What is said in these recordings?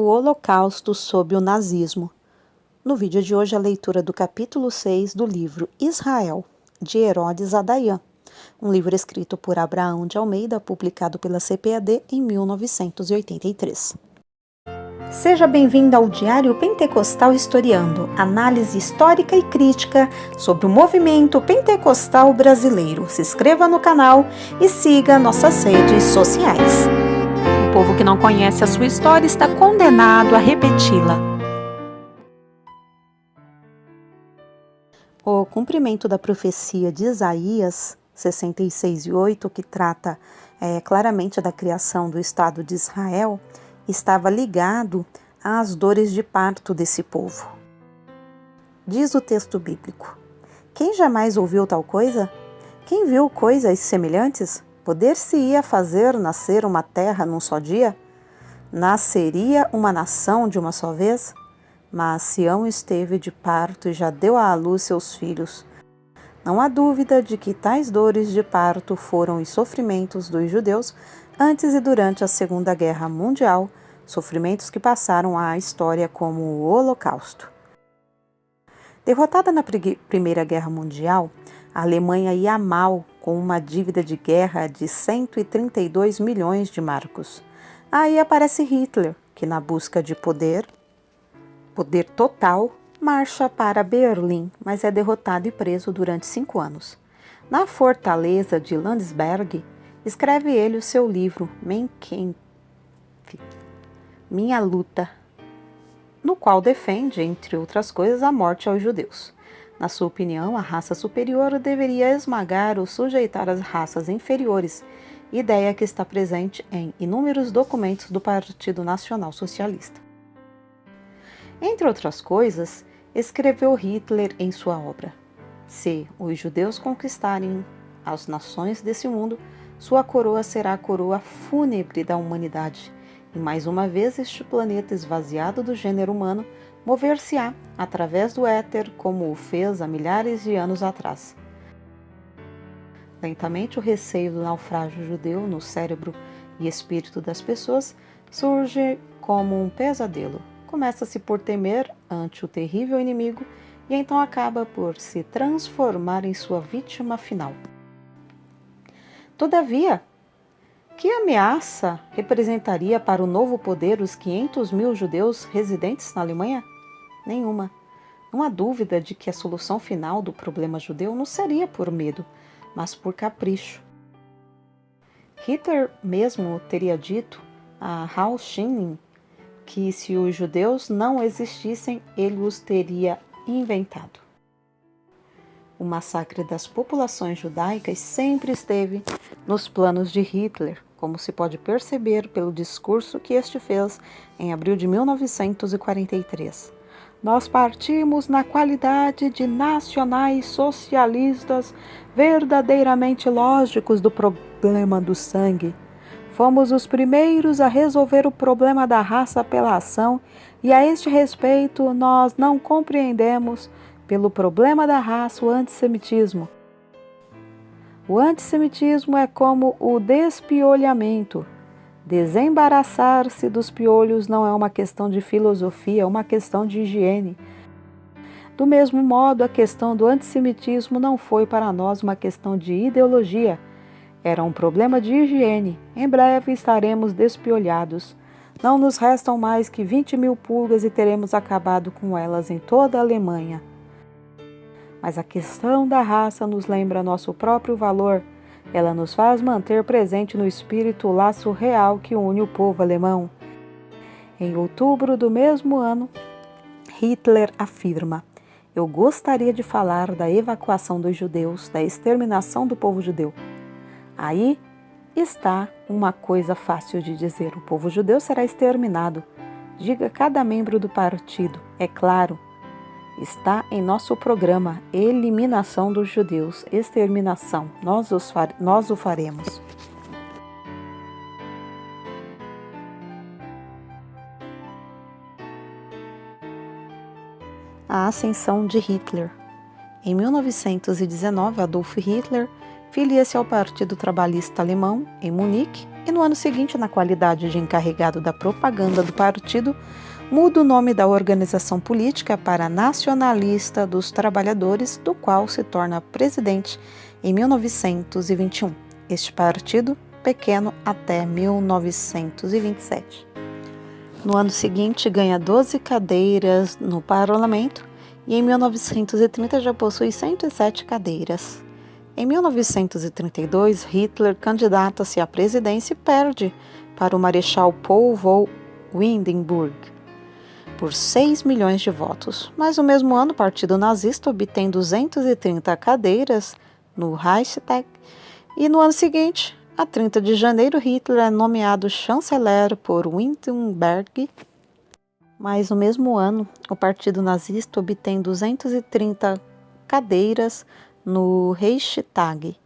O Holocausto sob o nazismo. No vídeo de hoje, a leitura do capítulo 6 do livro Israel, de Herodes a Dayan, um livro escrito por Abraão de Almeida, publicado pela CPAD em 1983. Seja bem-vindo ao Diário Pentecostal Historiando, análise histórica e crítica sobre o movimento pentecostal brasileiro. Se inscreva no canal e siga nossas redes sociais. O povo que não conhece a sua história está condenado a repeti-la. O cumprimento da profecia de Isaías 66:8, que trata claramente da criação do Estado de Israel, estava ligado às dores de parto desse povo. Diz o texto bíblico: quem jamais ouviu tal coisa? Quem viu coisas semelhantes? Poder-se-ia fazer nascer uma terra num só dia? Nasceria uma nação de uma só vez? Mas Sião esteve de parto e já deu à luz seus filhos. Não há dúvida de que tais dores de parto foram os sofrimentos dos judeus antes e durante a Segunda Guerra Mundial, sofrimentos que passaram à história como o Holocausto. Derrotada na Primeira Guerra Mundial, a Alemanha ia mal com uma dívida de guerra de 132 milhões de marcos. Aí aparece Hitler, que na busca de poder total, marcha para Berlim, mas é derrotado e preso durante 5 anos. Na fortaleza de Landsberg, escreve ele o seu livro Mein Kampf, Minha Luta, no qual defende, entre outras coisas, a morte aos judeus. Na sua opinião, a raça superior deveria esmagar ou sujeitar as raças inferiores, ideia que está presente em inúmeros documentos do Partido Nacional Socialista. Entre outras coisas, escreveu Hitler em sua obra: se os judeus conquistarem as nações desse mundo, sua coroa será a coroa fúnebre da humanidade, e mais uma vez este planeta esvaziado do gênero humano mover-se-á através do éter como o fez há milhares de anos atrás. Lentamente o receio do naufrágio judeu no cérebro e espírito das pessoas surge como um pesadelo. Começa-se por temer ante o terrível inimigo e então acaba por se transformar em sua vítima final. Todavia, que ameaça representaria para o novo poder os 500 mil judeus residentes na Alemanha? Nenhuma. Não há dúvida de que a solução final do problema judeu não seria por medo, mas por capricho. Hitler mesmo teria dito a Hal Schinning que se os judeus não existissem, ele os teria inventado. O massacre das populações judaicas sempre esteve nos planos de Hitler, como se pode perceber pelo discurso que este fez em abril de 1943. Nós partimos na qualidade de nacionais socialistas verdadeiramente lógicos do problema do sangue. Fomos os primeiros a resolver o problema da raça pela ação e a este respeito nós não compreendemos pelo problema da raça o antissemitismo. O antissemitismo é como o despiolhamento. Desembaraçar-se dos piolhos não é uma questão de filosofia, é uma questão de higiene. Do mesmo modo, a questão do antissemitismo não foi para nós uma questão de ideologia, era um problema de higiene. Em breve estaremos despiolhados. Não nos restam mais que 20 mil pulgas e teremos acabado com elas em toda a Alemanha. Mas a questão da raça nos lembra nosso próprio valor. Ela nos faz manter presente no espírito o laço real que une o povo alemão. Em outubro do mesmo ano, Hitler afirma: eu gostaria de falar da evacuação dos judeus, da exterminação do povo judeu. Aí está uma coisa fácil de dizer: o povo judeu será exterminado. Diga cada membro do partido, é claro. Está em nosso programa: eliminação dos judeus, exterminação. Nós o faremos. A ascensão de Hitler. Em 1919, Adolf Hitler filia-se ao Partido Trabalhista Alemão, em Munique, e no ano seguinte, na qualidade de encarregado da propaganda do partido, muda o nome da organização política para Nacionalista dos Trabalhadores, do qual se torna presidente em 1921. Este partido, pequeno até 1927. No ano seguinte, ganha 12 cadeiras no parlamento e em 1930 já possui 107 cadeiras. Em 1932, Hitler candidata-se à presidência e perde para o Marechal Paul von Hindenburg por 6 milhões de votos. Mas no mesmo ano, o Partido Nazista obtém 230 cadeiras no Reichstag e no ano seguinte, a 30 de janeiro, Hitler é nomeado chanceler por Hindenburg. Mas no mesmo ano, o Partido Nazista obtém 230 cadeiras no Reichstag.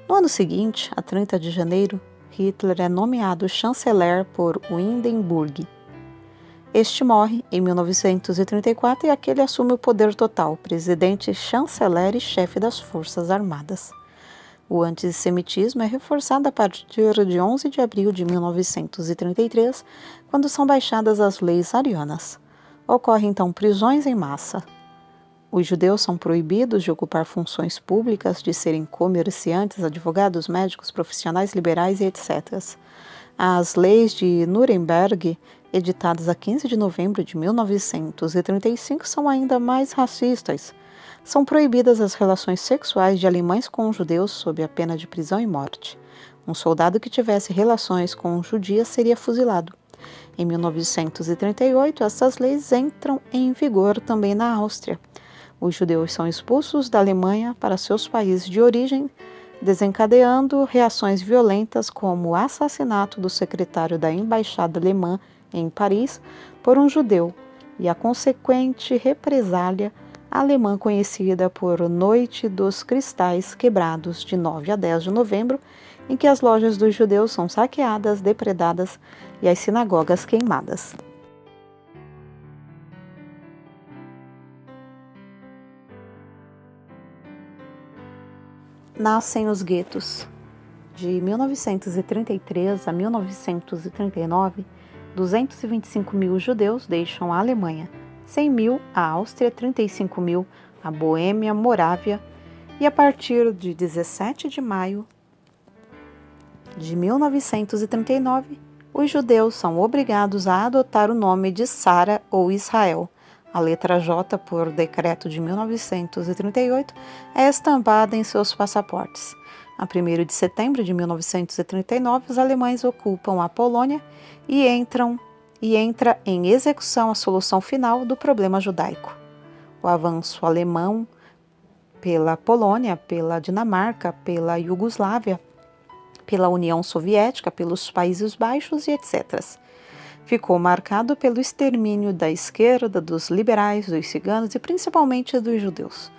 No ano seguinte, a 30 de janeiro, Hitler é nomeado chanceler por Hindenburg. Este morre em 1934 e aquele assume o poder total, presidente, chanceler e chefe das Forças Armadas. O antissemitismo é reforçado a partir de 11 de abril de 1933, quando são baixadas as leis arianas. Ocorrem então prisões em massa. Os judeus são proibidos de ocupar funções públicas, de serem comerciantes, advogados, médicos, profissionais liberais e etc. As leis de Nuremberg, editadas a 15 de novembro de 1935, são ainda mais racistas. São proibidas as relações sexuais de alemães com judeus sob a pena de prisão e morte. Um soldado que tivesse relações com judias seria fuzilado. Em 1938, essas leis entram em vigor também na Áustria. Os judeus são expulsos da Alemanha para seus países de origem, desencadeando reações violentas como o assassinato do secretário da embaixada alemã em Paris por um judeu e a consequente represália alemã conhecida por Noite dos Cristais Quebrados, de 9 a 10 de novembro, em que as lojas dos judeus são saqueadas, depredadas e as sinagogas queimadas. Nascem os guetos. De 1933 a 1939, 225 mil judeus deixam a Alemanha, 100 mil a Áustria, 35 mil a Boêmia, Morávia, e a partir de 17 de maio de 1939, os judeus são obrigados a adotar o nome de Sara ou Israel. A letra J, por decreto de 1938, é estampada em seus passaportes. A 1º de setembro de 1939, os alemães ocupam a Polônia e entra em execução a solução final do problema judaico. O avanço alemão pela Polônia, pela Dinamarca, pela Iugoslávia, pela União Soviética, pelos Países Baixos e etc. Ficou marcado pelo extermínio da esquerda, dos liberais, dos ciganos e principalmente dos judeus.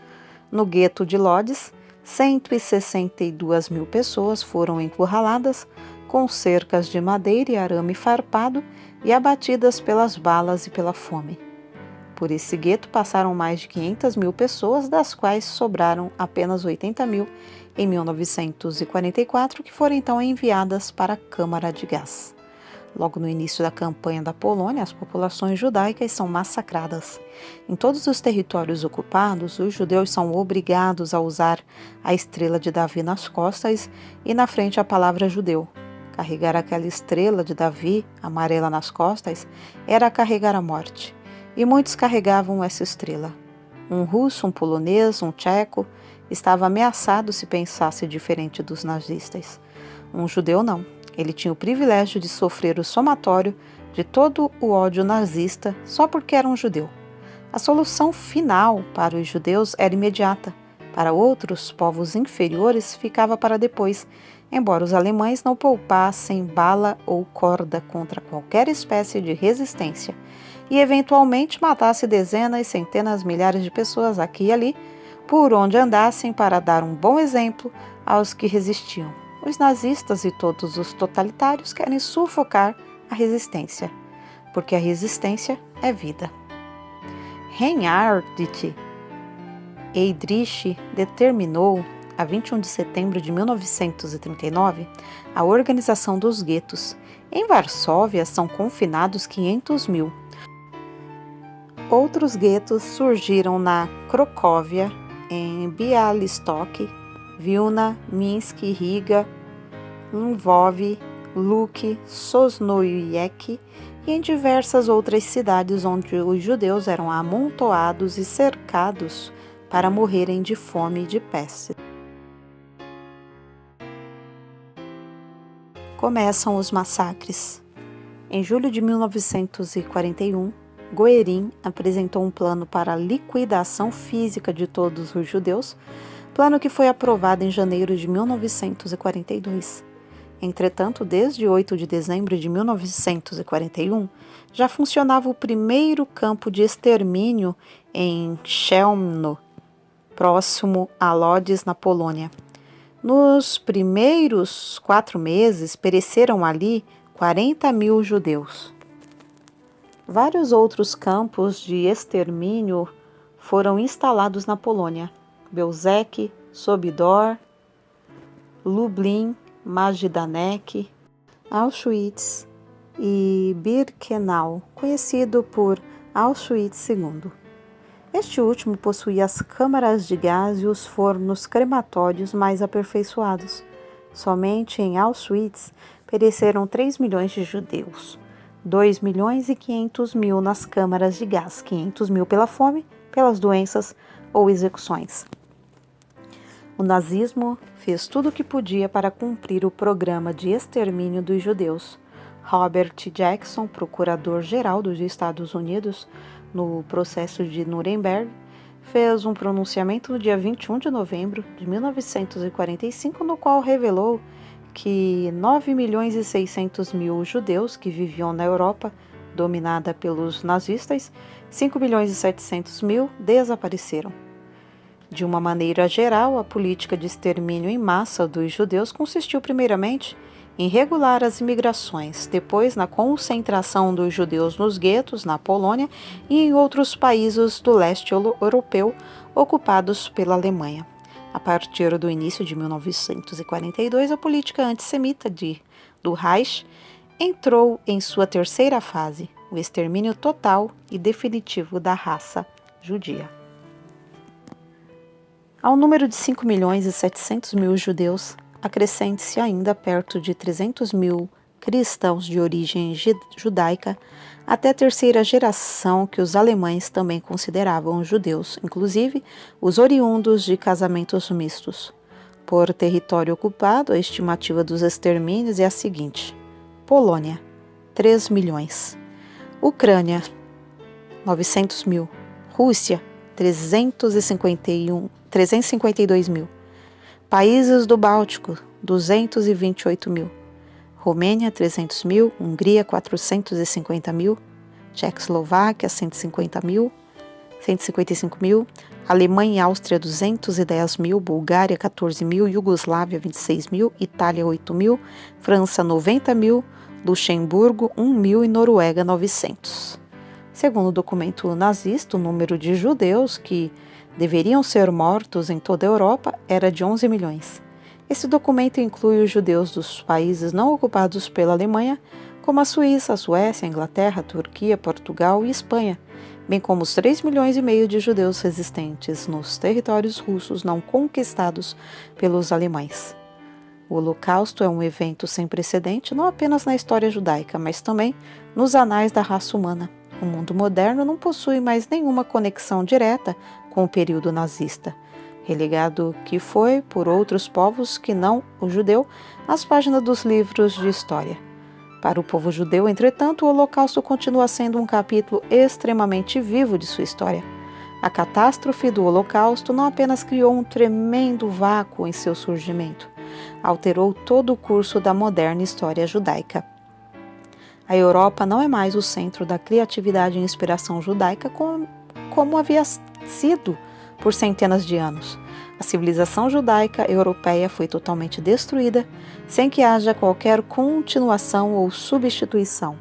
No gueto de Lodz, 162 mil pessoas foram encurraladas com cercas de madeira e arame farpado e abatidas pelas balas e pela fome. Por esse gueto passaram mais de 500 mil pessoas, das quais sobraram apenas 80 mil em 1944, que foram então enviadas para a Câmara de Gás. Logo no início da campanha da Polônia, as populações judaicas são massacradas. Em todos os territórios ocupados, os judeus são obrigados a usar a estrela de Davi nas costas e na frente a palavra judeu. Carregar aquela estrela de Davi, amarela nas costas, era carregar a morte. E muitos carregavam essa estrela. Um russo, um polonês, um tcheco estava ameaçado se pensasse diferente dos nazistas. Um judeu não. Ele tinha o privilégio de sofrer o somatório de todo o ódio nazista só porque era um judeu. A solução final para os judeus era imediata. Para outros povos inferiores ficava para depois, embora os alemães não poupassem bala ou corda contra qualquer espécie de resistência e eventualmente matasse dezenas, centenas, milhares de pessoas aqui e ali, por onde andassem, para dar um bom exemplo aos que resistiam. Os nazistas e todos os totalitários querem sufocar a resistência, porque a resistência é vida. Reinhard Heydrich determinou a 21 de setembro de 1939, a organização dos guetos. Em Varsóvia são confinados 500 mil. Outros guetos surgiram na Cracóvia, em Białystok, Vilna, Minsk, Riga, Lwów, Luque, Sosnowiec e em diversas outras cidades onde os judeus eram amontoados e cercados para morrerem de fome e de peste. Começam os massacres. Em julho de 1941, Goering apresentou um plano para a liquidação física de todos os judeus, plano que foi aprovado em janeiro de 1942. Entretanto, desde 8 de dezembro de 1941, já funcionava o primeiro campo de extermínio em Chełmno, próximo a Lodz, na Polônia. Nos primeiros 4 meses, pereceram ali 40 mil judeus. Vários outros campos de extermínio foram instalados na Polônia: Bełżec, Sobibór, Lublin, Majdanek, Auschwitz e Birkenau, conhecido por Auschwitz II. Este último possuía as câmaras de gás e os fornos crematórios mais aperfeiçoados. Somente em Auschwitz pereceram 3 milhões de judeus, 2 milhões e 500 mil nas câmaras de gás, 500 mil pela fome, pelas doenças ou execuções. O nazismo fez tudo o que podia para cumprir o programa de extermínio dos judeus. Robert Jackson, procurador-geral dos Estados Unidos, no processo de Nuremberg, fez um pronunciamento no dia 21 de novembro de 1945, no qual revelou que 9 milhões e 600 mil judeus que viviam na Europa, dominada pelos nazistas, 5 milhões e 700 mil desapareceram. De uma maneira geral, a política de extermínio em massa dos judeus consistiu primeiramente em regular as imigrações, depois na concentração dos judeus nos guetos, na Polônia e em outros países do leste europeu ocupados pela Alemanha. A partir do início de 1942, a política antissemita do Reich entrou em sua terceira fase, o extermínio total e definitivo da raça judia. Ao número de 5 milhões e 700 mil judeus, acrescente-se ainda perto de 300 mil cristãos de origem judaica, até a terceira geração que os alemães também consideravam judeus, inclusive os oriundos de casamentos mistos. Por território ocupado, a estimativa dos extermínios é a seguinte: Polônia, 3 milhões. Ucrânia, 900 mil. Rússia, 352 mil. Países do Báltico, 228 mil. Romênia, 300 mil. Hungria, 450 mil. Tchecoslováquia, 155 mil. Alemanha e Áustria, 210 mil. Bulgária, 14 mil. Iugoslávia, 26 mil. Itália, 8 mil. França, 90 mil. Luxemburgo, 1 mil. E Noruega, 900. Segundo o documento nazista, o número de judeus que deveriam ser mortos em toda a Europa era de 11 milhões. Esse documento inclui os judeus dos países não ocupados pela Alemanha, como a Suíça, a Suécia, a Inglaterra, a Turquia, Portugal e Espanha, bem como os 3 milhões e meio de judeus resistentes nos territórios russos não conquistados pelos alemães. O Holocausto é um evento sem precedente não apenas na história judaica, mas também nos anais da raça humana. O mundo moderno não possui mais nenhuma conexão direta com o período nazista, relegado que foi por outros povos que não o judeu às páginas dos livros de história. Para o povo judeu, entretanto, o Holocausto continua sendo um capítulo extremamente vivo de sua história. A catástrofe do Holocausto não apenas criou um tremendo vácuo em seu surgimento, alterou todo o curso da moderna história judaica. A Europa não é mais o centro da criatividade e inspiração judaica como havia sido por centenas de anos. A civilização judaica europeia foi totalmente destruída, sem que haja qualquer continuação ou substituição.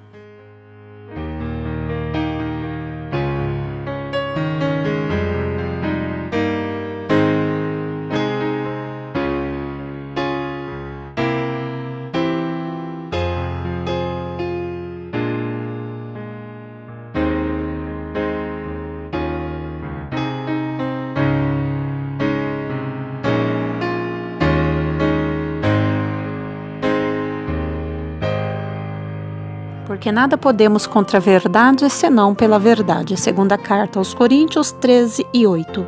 Porque nada podemos contra a verdade, senão pela verdade. Segunda carta aos Coríntios 13:8.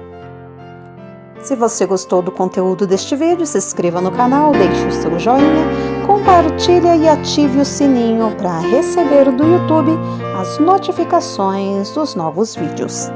Se você gostou do conteúdo deste vídeo, se inscreva no canal, deixe o seu joinha, compartilhe e ative o sininho para receber do YouTube as notificações dos novos vídeos.